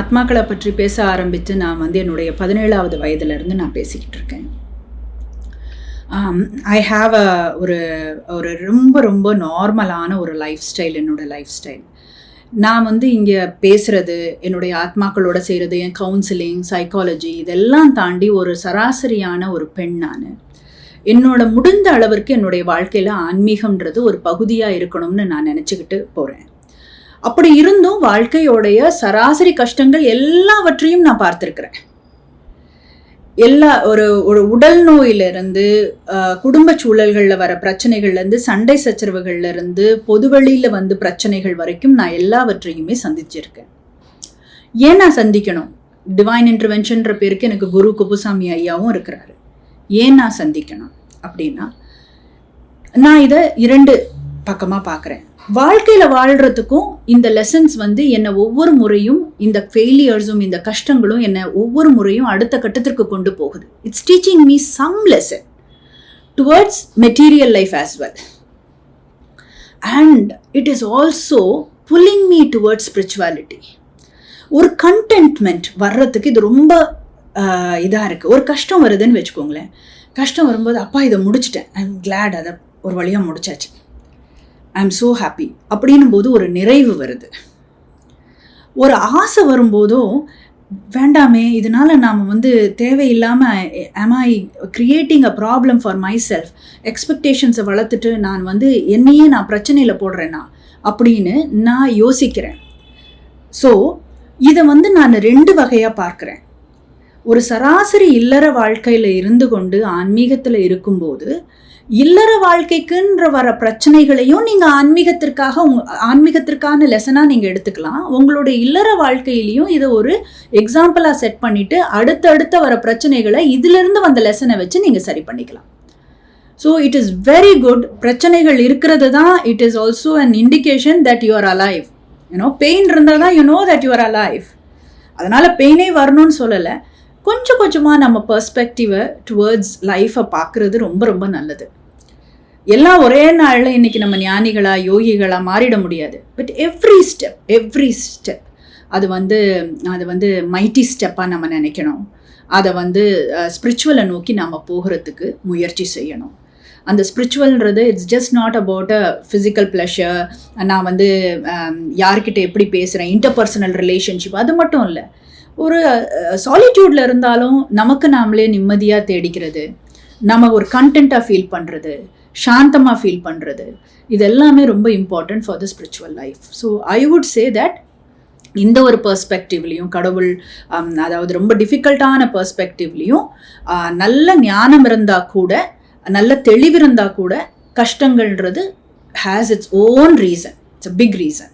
ஆத்மாக்களை பற்றி பேச ஆரம்பித்து நான் வந்து என்னுடைய 17வது வயதிலிருந்து நான் பேசிக்கிட்டு இருக்கேன். ஐ ஹாவ் ஒரு ஒரு ரொம்ப ரொம்ப நார்மலான ஒரு லைஃப் ஸ்டைல், என்னோடய லைஃப் ஸ்டைல். நான் வந்து இங்கே பேசுகிறது, என்னுடைய ஆத்மாக்களோட செய்கிறது, என் கவுன்சிலிங், சைக்காலஜி இதெல்லாம் தாண்டி ஒரு சராசரியான ஒரு பெண். நான் என்னோட முடிந்த அளவிற்கு என்னுடைய வாழ்க்கையில் ஆன்மீகம்ன்றது ஒரு பகுதியாக இருக்கணும்னு நான் நினச்சிக்கிட்டு போகிறேன். அப்படி இருந்தும் வாழ்க்கையோடைய சராசரி கஷ்டங்கள் எல்லாவற்றையும் நான் பார்த்துருக்குறேன். ஒரு உடல் நோயிலிருந்து, குடும்ப சூழல்களில் வர பிரச்சனைகள்லேருந்து, சண்டை சச்சரவுகள்லேருந்து, பொதுவெளியில் வந்து பிரச்சனைகள் வரைக்கும் நான் எல்லாவற்றையுமே சந்திச்சிருக்கேன். ஏன் நான் சந்திக்கணும்? டிவைன் இன்டர்வென்ஷன்ற பேருக்கு எனக்கு குரு குப்புசாமி ஐயாவும் இருக்கிறாரு. ஏன் நான் சந்திக்கணும் அப்படின்னா, நான் இதை 2 பக்கமாக பார்க்குறேன். வாழ்க்கையில் வாழ்கிறதுக்கும் இந்த லெசன்ஸ் வந்து என்னை ஒவ்வொரு முறையும், இந்த ஃபெயிலியர்ஸும் இந்த கஷ்டங்களும் என்னை ஒவ்வொரு முறையும் அடுத்த கட்டத்திற்கு கொண்டு போகுது. It's teaching me some lesson towards material life as well. And it is also pulling me towards spirituality. ஒரு கண்டென்ட்மெண்ட் வர்றதுக்கு இது ரொம்ப இதாக இருக்குது. ஒரு கஷ்டம் வருதுன்னு வச்சுக்கோங்களேன். கஷ்டம் வரும்போது அப்பா இதை முடிச்சிட்டேன், ஐ எம் கிளாட், அதை ஒரு வழியாக முடிச்சாச்சு, ஐ எம் ஸோ ஹாப்பி அப்படின்னும் போது ஒரு நிறைவு வருது. ஒரு ஆசை வரும்போதும் வேண்டாமே, இதனால் நாம் வந்து தேவையில்லாமல் am I creating a problem for myself, எக்ஸ்பெக்டேஷன்ஸை வளர்த்துட்டு நான் வந்து என்னையே நான் பிரச்சனையில் போடுறேன்னா அப்படின்னு நான் யோசிக்கிறேன். ஸோ இதை வந்து நான் 2 வகையாக பார்க்குறேன். ஒரு சராசரி இல்லற வாழ்க்கையில் இருந்து கொண்டு ஆன்மீகத்தில் இருக்கும்போது, இல்லற வாழ்க்கைக்குன்ற வர பிரச்சனைகளையும் நீங்கள் ஆன்மீகத்திற்கான லெசனாக நீங்கள் எடுத்துக்கலாம். உங்களுடைய இல்லற வாழ்க்கையிலையும் இதை ஒரு எக்ஸாம்பிளாக செட் பண்ணிவிட்டு அடுத்தடுத்த வர பிரச்சனைகளை இதிலிருந்து வந்த லெசனை வச்சு நீங்கள் சரி பண்ணிக்கலாம். So it is very good. பிரச்சனைகள் இருக்கிறது தான், it is also an indication that you are alive. Pain இருந்தால் தான் you know that you are alive. அதனால் பெயினே வரணும்னு சொல்லலை. கொஞ்சம் கொஞ்சமாக நம்ம பெர்ஸ்பெக்டிவை டுவர்ட்ஸ் லைஃப்பை பார்க்குறது ரொம்ப ரொம்ப நல்லது. எல்லாம் ஒரே நாளில் இன்றைக்கி நம்ம ஞானிகளாக யோகிகளாக மாறிட முடியாது. பட் எவ்ரி ஸ்டெப் அது வந்து மைட்டி ஸ்டெப்பாக நம்ம நினைக்கணும். அதை வந்து ஸ்பிரிச்சுவலை நோக்கி நம்ம போகிறதுக்கு முயற்சி செய்யணும். அந்த ஸ்பிரிச்சுவல்ன்றது it's just not about a physical pleasure. நான் வந்து யார்கிட்ட எப்படி பேசுகிறேன், இன்டர்பர்சனல் ரிலேஷன்ஷிப், அது மட்டும் இல்லை. ஒரு சாலிட்யூடில் இருந்தாலும் நமக்கு நாமளே நிம்மதியாக தேடிக்கிறது, நம்ம ஒரு கண்டென்ட்டாக ஃபீல் பண்ணுறது, சாந்தமாக ஃபீல் பண்ணுறது, இது எல்லாமே ரொம்ப important for the spiritual life. So I would say that இந்த ஒரு பெர்ஸ்பெக்டிவ்லேயும் கடவுள், அதாவது ரொம்ப டிஃபிகல்ட்டான பெர்ஸ்பெக்டிவ்லேயும் நல்ல ஞானம் இருந்தால் கூட, நல்ல தெளிவு இருந்தால் கூட, கஷ்டங்கள்ன்றது has its own reason. It's a big reason.